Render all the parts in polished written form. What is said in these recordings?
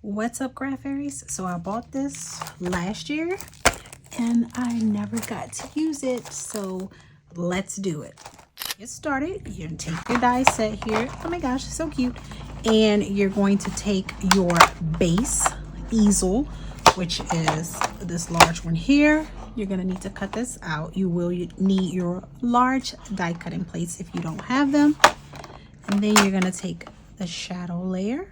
What's up, craft fairies? So I bought this last year and I never got to use it, so let's do it. Get started. You're gonna take your die set here. Oh my gosh, so cute. And you're going to take your base easel, which is this large one here. You're gonna need to cut this out. You will need your large die cutting plates if you don't have them. And then you're gonna take the shadow layer,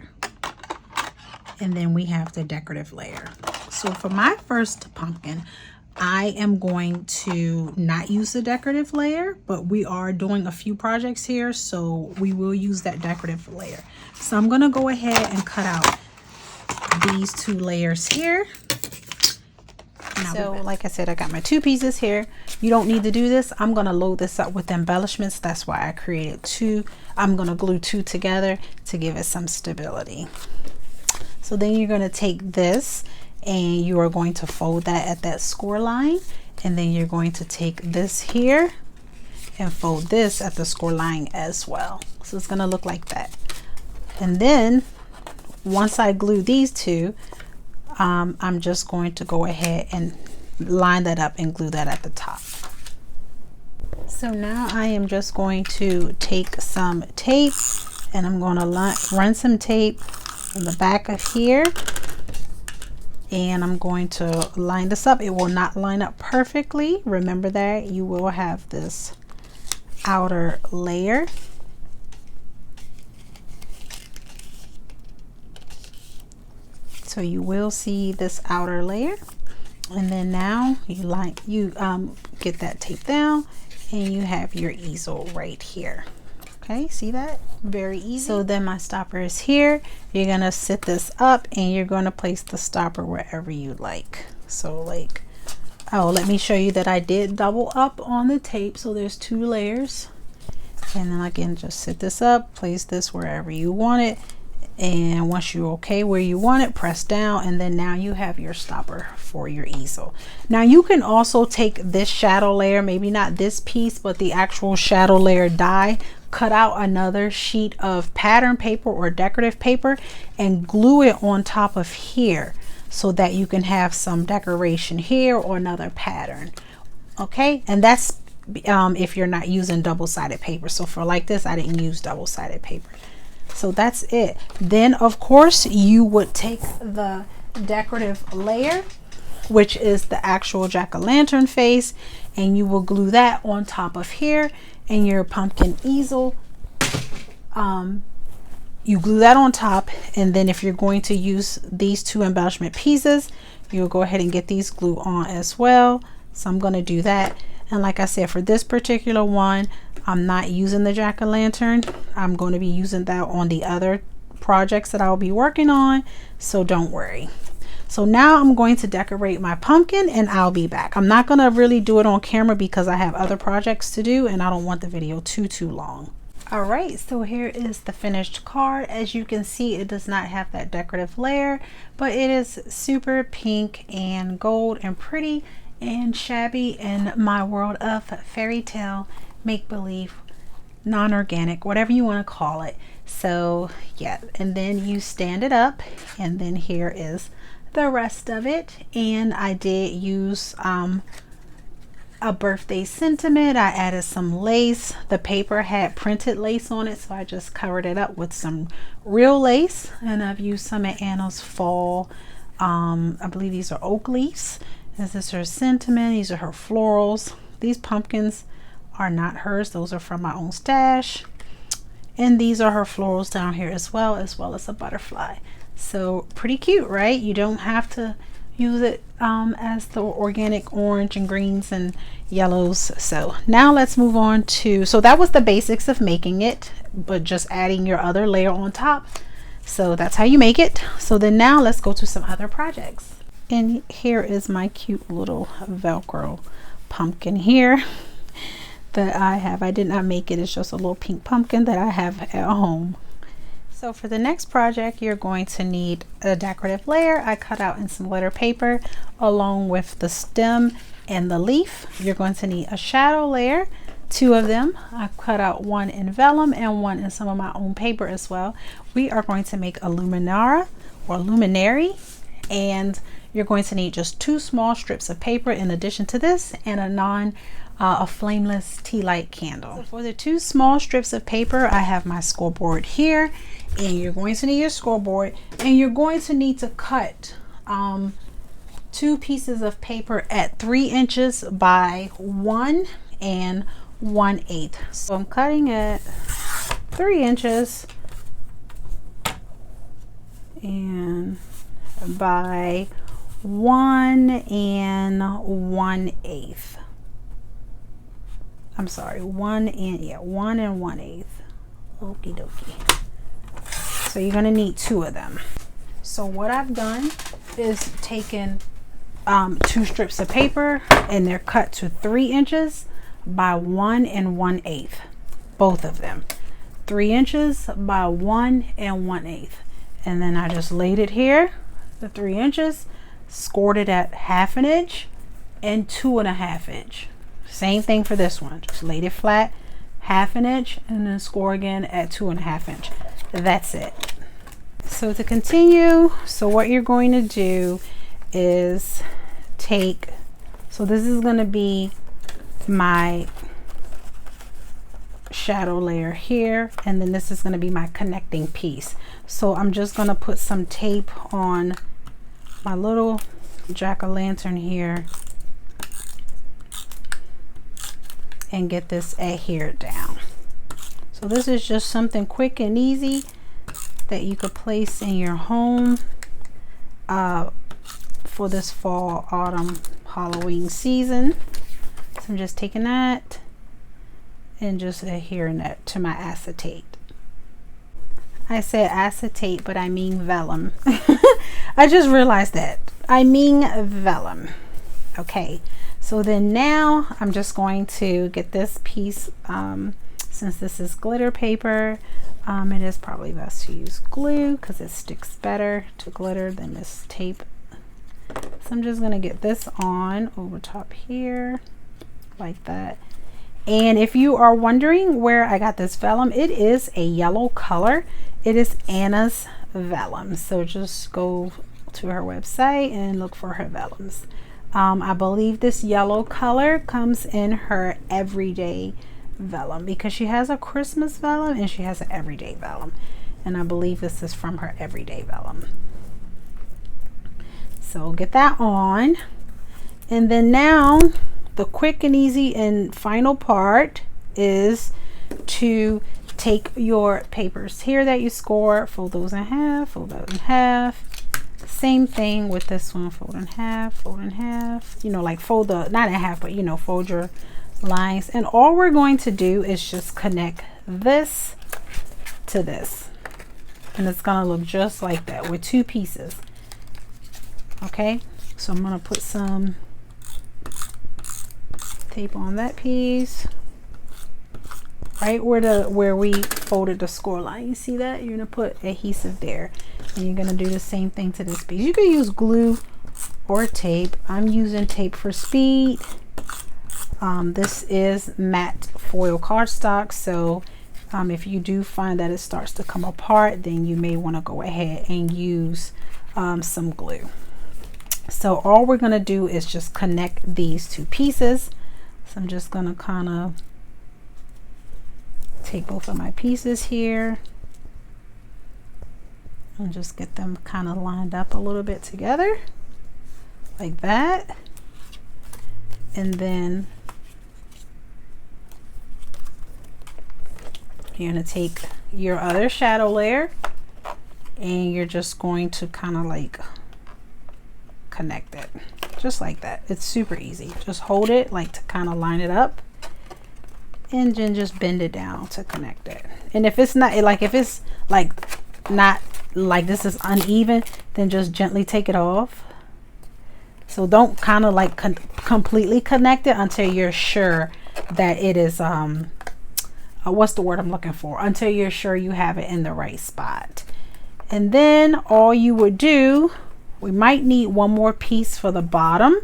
and then we have the decorative layer. So for my first pumpkin, I am going to not use the decorative layer, but we are doing a few projects here, so we will use that decorative layer. So I'm gonna go ahead and cut out these two layers here. So like I said, I got my two pieces here. You don't need to do this. I'm gonna load this up with embellishments. That's why I created two. I'm gonna glue two together to give it some stability. So then you're going to take this and you are going to fold that at that score line, and then you're going to take this here and fold this at the score line as well. So it's going to look like that. And then once I glue these two, I'm just going to go ahead and line that up and glue that at the top. So now I am just going to take some tape and I'm going to run some tape in the back of here, and I'm going to line this up. It will not line up perfectly. Remember that you will have this outer layer. So you will see this outer layer, and then now you get that tape down and you have your easel right here. Okay, see that? Very easy. So then my stopper is here. You're gonna sit this up and you're gonna place the stopper wherever you like. So like, oh, let me show you that I did double up on the tape. So there's two layers. And then again, just sit this up, place this wherever you want it. And once you're okay where you want it, press down, and then now you have your stopper for your easel. Now you can also take this shadow layer, maybe not this piece, but the actual shadow layer die, cut out another sheet of pattern paper or decorative paper and glue it on top of here so that you can have some decoration here or another pattern. Okay, and that's if you're not using double-sided paper. So for like this, I didn't use double-sided paper. So that's it. Then of course you would take the decorative layer, which is the actual jack-o'-lantern face, and you will glue that on top of here, and your pumpkin easel, you glue that on top. And then if you're going to use these two embellishment pieces, you'll go ahead and get these glue on as well. So I'm going to do that. And like I said, for this particular one, I'm not using the jack-o'-lantern. I'm going to be using that on the other projects that I'll be working on, so don't worry. So now I'm going to decorate my pumpkin and I'll be back. I'm not going to really do it on camera because I have other projects to do and I don't want the video too long. All right, so here is the finished card. As you can see, it does not have that decorative layer, but it is super pink and gold and pretty and shabby in my world of fairy tale, make-believe, non-organic, whatever you want to call it. So yeah, and then you stand it up, and then here is the rest of it. And I did use a birthday sentiment. I added some lace. The paper had printed lace on it, so I just covered it up with some real lace, and I've used some of Anna's fall, I believe these are oak leaves. This is her sentiment. These are her florals. These pumpkins are not hers. Those are from my own stash. And these are her florals down here as well as a butterfly. So pretty cute, right? You don't have to use it as the organic orange and greens and yellows. So now let's move on to, so that was the basics of making it, but just adding your other layer on top. So that's how you make it. So then now let's go to some other projects. And here is my cute little Velcro pumpkin here that I have. I did not make it. It's just a little pink pumpkin that I have at home. So for the next project, you're going to need a decorative layer. I cut out in some glitter paper along with the stem and the leaf. You're going to need a shadow layer. two of them. I cut out one in vellum and one in some of my own paper as well. We are going to make a luminary, and you're going to need just 2 small strips of paper in addition to this, and a flameless tea light candle. So for the 2 small strips of paper, I have my scoreboard here, and you're going to need your scoreboard, and you're going to need to cut 2 pieces of paper at 3 inches by 1 1/8. So I'm cutting at 3 inches and by 1 1/8. I'm sorry, 1 1/8. Okie dokie. So you're gonna need 2 of them. So what I've done is taken 2 strips of paper, and they're cut to 3 inches by 1 1/8. Both of them 3 inches by 1 1/8. And then I just laid it here, the 3 inches, scored it at 1/2 inch and 2.5 inch. Same thing for this one, just laid it flat, 1/2 inch, and then score again at 2.5 inch. That's it. So to continue, so what you're going to do is take, so this is going to be my shadow layer here, and then this is going to be my connecting piece. So I'm just going to put some tape on my little jack-o'-lantern here and get this adhered down. So this is just something quick and easy that you could place in your home for this fall, autumn, Halloween season. So I'm just taking that and just adhering that to my acetate. I said acetate, but I mean vellum. I just realized that. I mean vellum. Okay, so then now I'm just going to get this piece, since this is glitter paper, it is probably best to use glue because it sticks better to glitter than this tape. So I'm just going to get this on over top here like that. And if you are wondering where I got this vellum, it is a yellow color. It is Anna's vellum. So just go to her website and look for her vellums. I believe this yellow color comes in her everyday vellum because she has a Christmas vellum and she has an everyday vellum. And I believe this is from her everyday vellum. So get that on. And then now the quick and easy and final part is to take your papers here that you score, fold those in half, fold those in half. Same thing with this one, fold in half, fold in half. You know, like fold the, not in half, but you know, fold your lines. And all we're going to do is just connect this to this. And it's gonna look just like that with 2 pieces. Okay, so I'm gonna put some tape on that piece right where we folded the score line. You see that? You're gonna put adhesive there, and you're gonna do the same thing to this piece. You can use glue or tape. I'm using tape for speed. This is matte foil cardstock, so if you do find that it starts to come apart, then you may want to go ahead and use some glue. So all we're going to do is just connect these 2 pieces. So I'm just going to kind of take both of my pieces here and just get them kind of lined up a little bit together like that. And then you're going to take your other shadow layer and you're just going to kind of like connect it just like that. It's super easy. Just hold it like to kind of line it up and then just bend it down to connect it. And if it's not like, if it's like not like this is uneven, then just gently take it off. So don't kind of like completely connect it until you're sure that it is what's the word I'm looking for, until you're sure you have it in the right spot. And then all you would do, we might need one more piece for the bottom.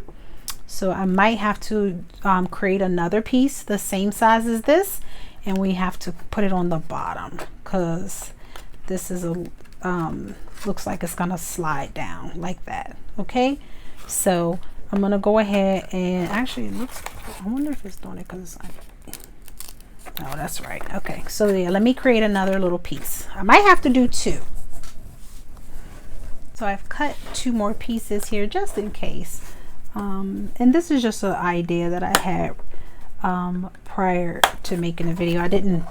So I might have to create another piece the same size as this, and we have to put it on the bottom because this is a looks like it's gonna slide down like that. Okay, so I'm gonna go ahead and actually it looks, I wonder if it's doing it because no, that's right. Okay, so yeah, let me create another little piece. I might have to do two. So I've cut two more pieces here just in case. And this is just an idea that I had prior to making the video. I didn't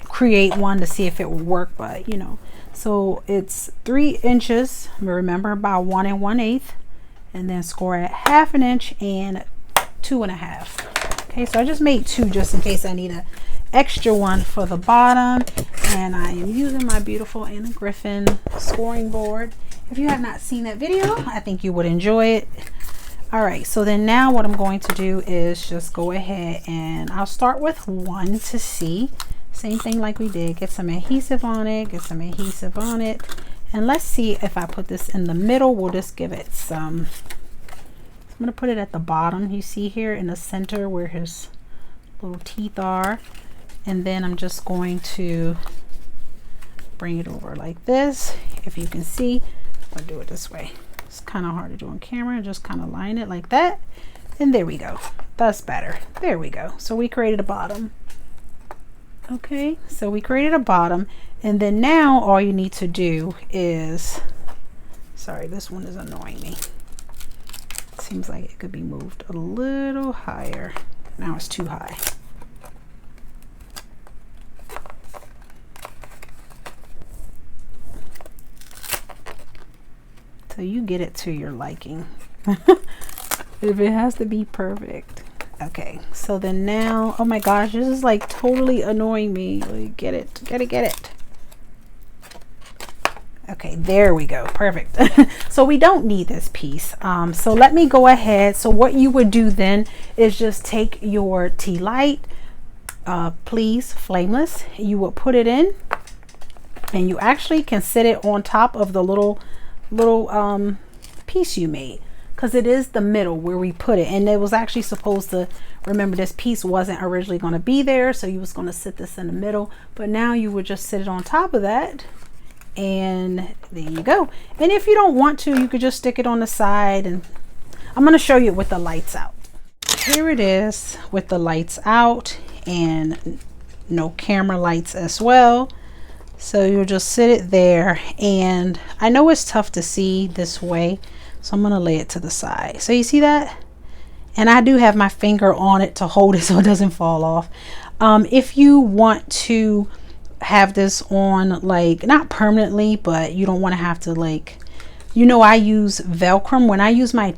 create one to see if it would work, but you know. So it's 3 inches, remember, by 1 1/8, and then score at 1/2 inch and 2 1/2. Okay, so I just made 2 just in case I need an extra one for the bottom. And I am using my beautiful Griffin scoring board. If you have not seen that video, I think you would enjoy it. All right, so then now what I'm going to do is just go ahead and I'll start with 1 to see. Same thing like we did, get some adhesive on it, get some adhesive on it. And let's see if I put this in the middle, we'll just give it some, I'm gonna put it at the bottom, you see here in the center where his little teeth are. And then I'm just going to bring it over like this. If you can see, I'll do it this way. It's kind of hard to do on camera. Just kind of line it like that. And there we go. That's better. There we go. So we created a bottom. Okay, so we created a bottom. And then now all you need to do is, sorry, this one is annoying me. It seems like it could be moved a little higher. Now it's too high. So you get it to your liking. If it has to be perfect. Okay, so then now, oh my gosh, this is like totally annoying me. Like, get it. Okay, there we go. Perfect. So we don't need this piece. So let me go ahead. So what you would do then is just take your tea light, please, flameless. You will put it in, and you actually can sit it on top of the little piece you made, because it is the middle where we put it, and it was actually supposed to, remember, this piece wasn't originally going to be there, so you was going to sit this in the middle, but now you would just sit it on top of that, and there you go. And if you don't want to, you could just stick it on the side, and I'm going to show you with the lights out. Here it is with the lights out and no camera lights as well. So you'll just sit it there, and I know it's tough to see this way, so I'm going to lay it to the side. So you see that? And I do have my finger on it to hold it so it doesn't fall off. If you want to have this on, like, not permanently, but you don't want to have to, like, you know, I use Velcro. When I use my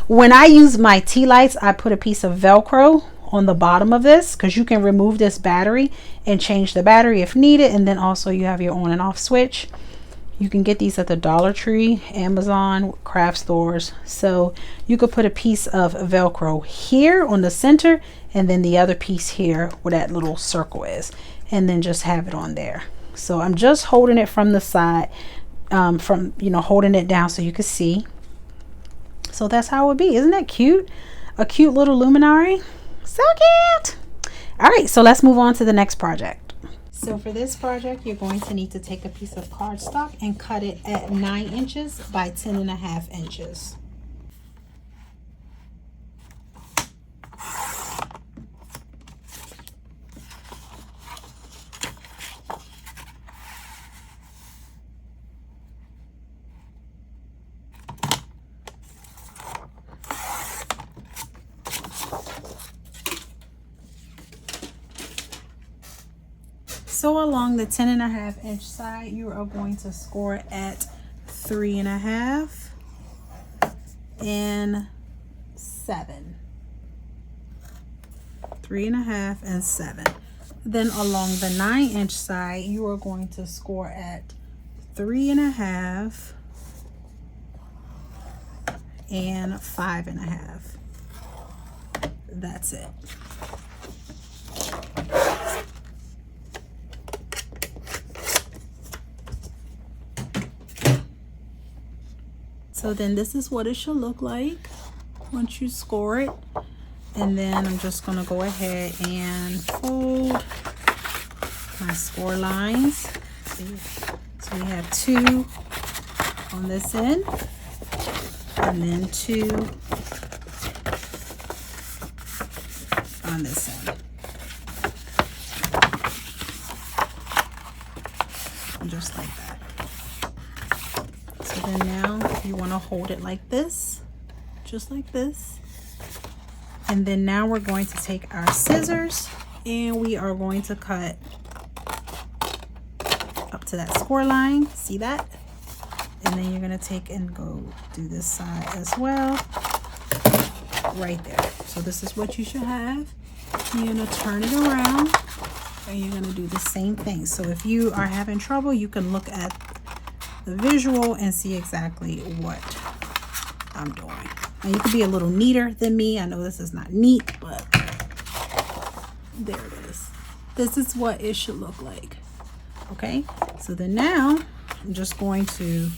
when I use my tea lights, I put a piece of Velcro on the bottom of this, because you can remove this battery and change the battery if needed. And then also you have your on and off switch. You can get these at the Dollar Tree, Amazon, craft stores. So you could put a piece of Velcro here on the center, and then the other piece here where that little circle is, and then just have it on there. So I'm just holding it from the side, from, you know, holding it down so you can see. So that's how it would be. Isn't that cute? A cute little luminary. So cute. All right, so let's move on to the next project. So for this project, you're going to need to take a piece of cardstock and cut it at 9 inches by 10 1/2 inches. So along the 10 1/2 inch side, you are going to score at 3 1/2 and 7. 3 1/2 and 7. Then along the 9 inch side, you are going to score at 3 1/2 and 5 1/2. That's it. So then this is what it should look like once you score it. And then I'm just going to go ahead and fold my score lines. See? So we have 2 on this end, and then 2 on this end. And just like that. So then now you want to hold it like this, just like this. And then now we're going to take our scissors and we are going to cut up to that score line. See that? And then you're going to take and go do this side as well. Right there. So this is what you should have. You're going to turn it around and you're going to do the same thing. So if you are having trouble, you can look at the visual and see exactly what I'm doing. And you could be a little neater than me. I know this is not neat, but there it is. This is what it should look like. Okay, so then now I'm just going to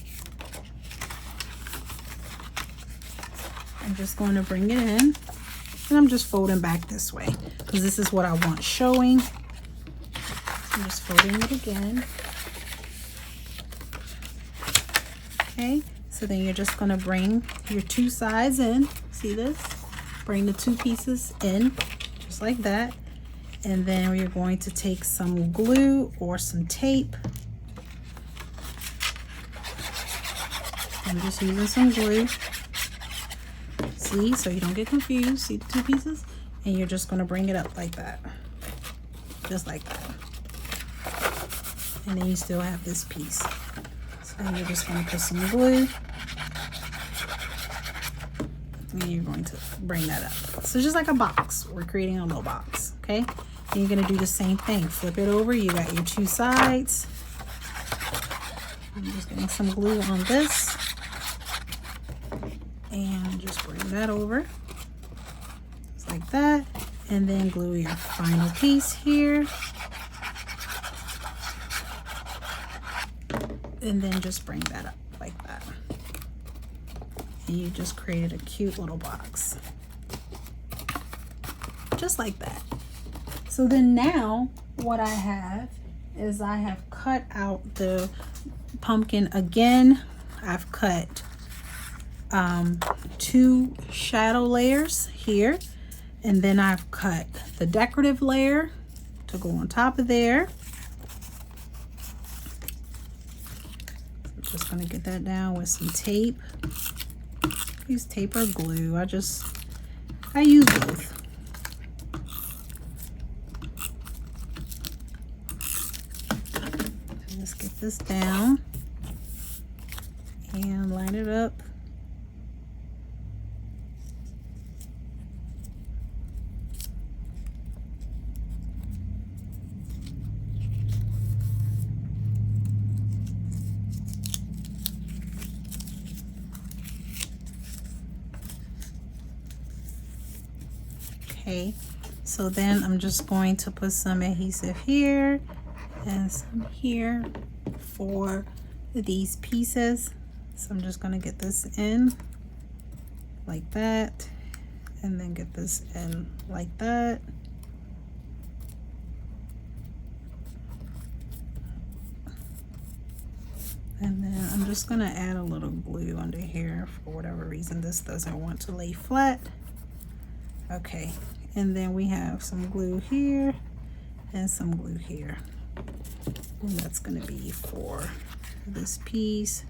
bring it in, and I'm just folding back this way because this is what I want showing. I'm just folding it again. Okay. So then you're just going to bring your 2 sides in. See this? Bring the 2 pieces in, just like that. And then we're going to take some glue or some tape. I'm just using some glue. See? So you don't get confused. See the 2 pieces? And you're just going to bring it up like that. Just like that. And then you still have this piece. So then you're just going to put some glue. And you're going to bring that up. So just like a box, we're creating a little box. Okay, and you're going to do the same thing. Flip it over. You got your 2 sides. I'm just getting some glue on this, and just bring that over just like that, and then glue your final piece here, and then just bring that up like that. And you just created a cute little box. Just like that. So then now what I have is I have cut out the pumpkin again. I've cut 2 shadow layers here. And then I've cut the decorative layer to go on top of there. I'm just going to get that down with some tape. Use tape or glue. I use both. So let's get this down and line it up. Okay, so then I'm just going to put some adhesive here and some here for these pieces. So I'm just going to get this in like that, and then get this in like that. And then I'm just going to add a little glue under here for whatever reason this doesn't want to lay flat. Okay, and then we have some glue here and some glue here, and that's going to be for this piece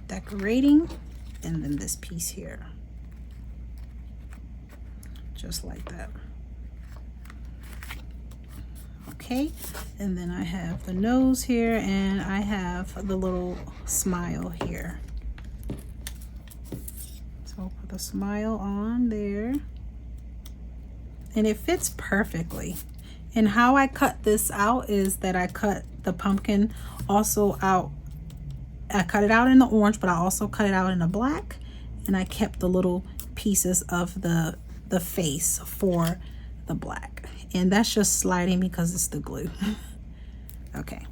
decorating, and then this piece here, just like that. Okay, and then I have the nose here, and I have the little smile here. I'll put the smile on there, and it fits perfectly. And how I cut this out is that I cut the pumpkin also out. I cut it out in the orange, but I also cut it out in the black, and I kept the little pieces of the face for the black, and that's just sliding because it's the glue. Okay,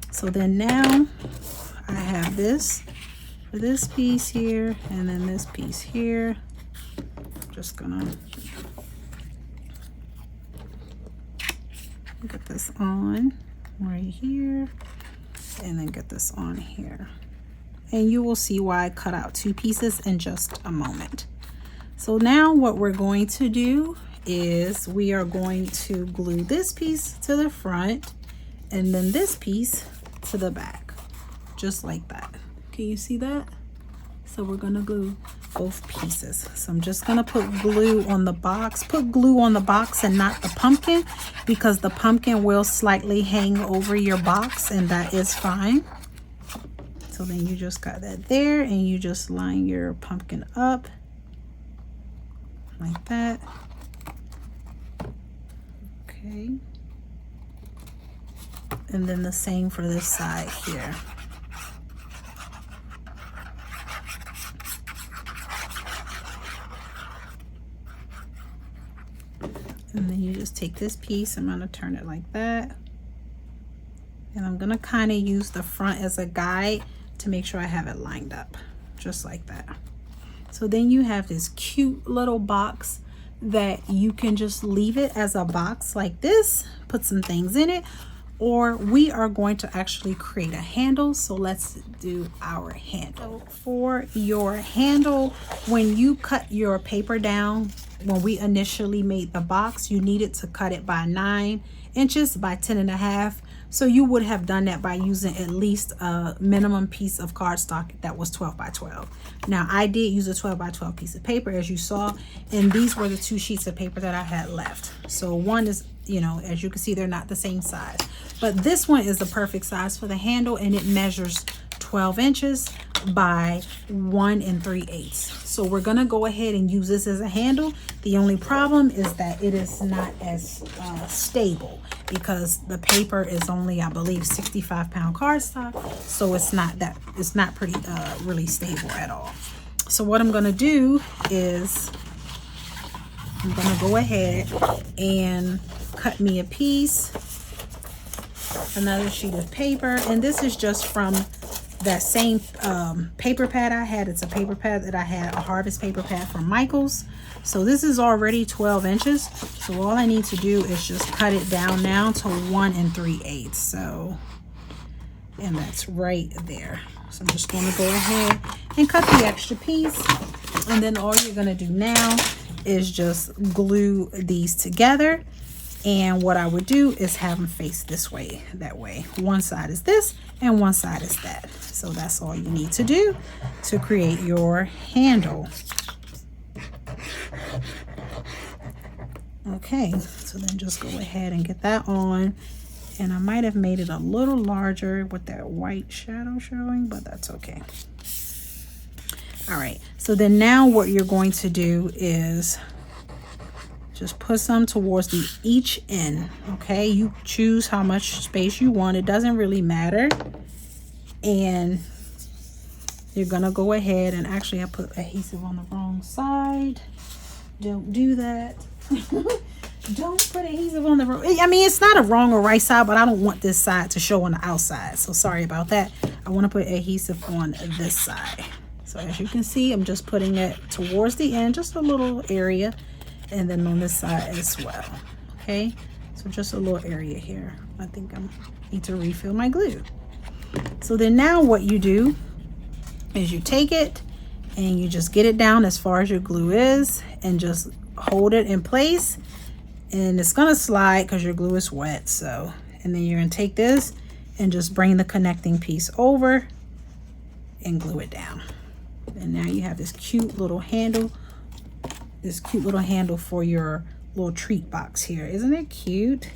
so then now I have this for this piece here, and then this piece here. Just gonna get this on right here and then get this on here. And you will see why I cut out 2 pieces in just a moment. So now what we're going to do is we are going to glue this piece to the front and then this piece to the back, just like that. Can you see that? So we're gonna glue both pieces. So I'm just gonna put glue on the box. Put glue on the box and not the pumpkin, because the pumpkin will slightly hang over your box, and that is fine. So then you just got that there, and you just line your pumpkin up like that. Okay. And then the same for this side here. And then you just take this piece, I'm going to turn it like that. And I'm going to kind of use the front as a guide to make sure I have it lined up, just like that. So then you have this cute little box that you can just leave it as a box like this, put some things in it, or we are going to actually create a handle. So let's do our handle. For your handle, when you cut your paper down, when we initially made the box, you needed to cut it by 9 inches by 10.5. So you would have done that by using at least a minimum piece of cardstock that was 12 by 12. Now I did use a 12 by 12 piece of paper, as you saw, and these were the 2 sheets of paper that I had left. So one is, you know, as you can see, they're not the same size, but this one is the perfect size for the handle, and it measures 12 inches by 1 3/8. So we're gonna go ahead and use this as a handle. The only problem is that it is not as stable, because the paper is only, I believe, 65-pound cardstock, so it's not pretty really stable at all. So what I'm gonna do is I'm gonna go ahead and cut me a piece, another sheet of paper, and this is just from that same paper pad I had. It's a paper pad that I had, a harvest paper pad from Michael's. So this is already 12 inches. So all I need to do is just cut it down now to 1 3/8. So, and that's right there. So I'm just going to go ahead and cut the extra piece. And then all you're going to do now is just glue these together. And what I would do is have them face this way, that way. One side is this and one side is that. So that's all you need to do to create your handle. Okay, so then just go ahead and get that on. And I might have made it a little larger with that white shadow showing, but that's okay. All right, so then now what you're going to do is just put some towards each end. Okay, you choose how much space you want. It doesn't really matter. And you're gonna go ahead and actually, I put adhesive on the wrong side. Don't do that. Don't put adhesive on the wrong. I mean, it's not a wrong or right side, but I don't want this side to show on the outside. So sorry about that. I want to put adhesive on this side. So as you can see, I'm just putting it towards the end, just a little area. And then on this side as well. Okay, so just a little area here. I think I need to refill my glue. So then now what you do is you take it and you just get it down as far as your glue is and just hold it in place. And it's gonna slide because your glue is wet. So, and then you're gonna take this and just bring the connecting piece over and glue it down. And now you have this cute little handle. This cute little handle for your little treat box here. Isn't it cute?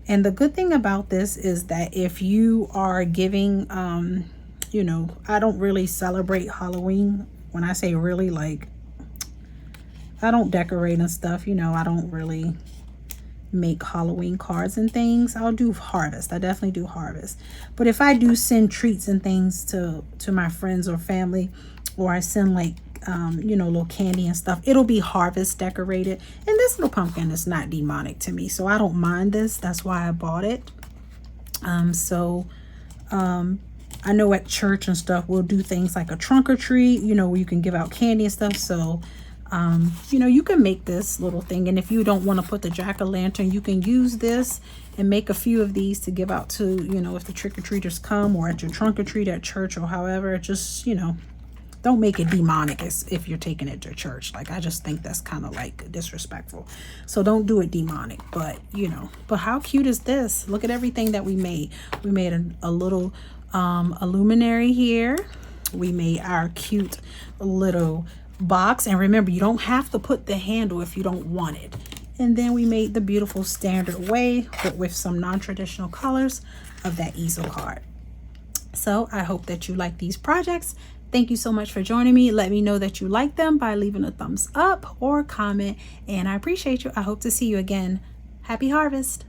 And the good thing about this is that if you are giving, you know, I don't really celebrate Halloween. When I say really, like, I don't decorate and stuff, you know, I don't really make Halloween cards and things. I'll do harvest. I definitely do harvest. But if I do send treats and things to my friends or family, or I send like you know, little candy and stuff, it'll be harvest decorated. And this little pumpkin is not demonic to me, so I don't mind this. That's why I bought it. I know at church and stuff we'll do things like a trunk or treat, you know, where you can give out candy and stuff. So You know, you can make this little thing, and if you don't want to put the jack-o'-lantern, you can use this and make a few of these to give out to, you know, if the trick-or-treaters come, or at your trunk-or-treat at church, or however. Just, you know, don't make it demonic if you're taking it to church. Like, I just think that's kind of like disrespectful. So don't do it demonic. But, you know, but how cute is this? Look at everything that we made. We made a little a luminary here. We made our cute little box. And remember, you don't have to put the handle if you don't want it. And then we made the beautiful standard way, but with some non-traditional colors of that easel card. So I hope that you like these projects. Thank you so much for joining me. Let me know that you like them by leaving a thumbs up or comment, and I appreciate you. I hope to see you again. Happy harvest.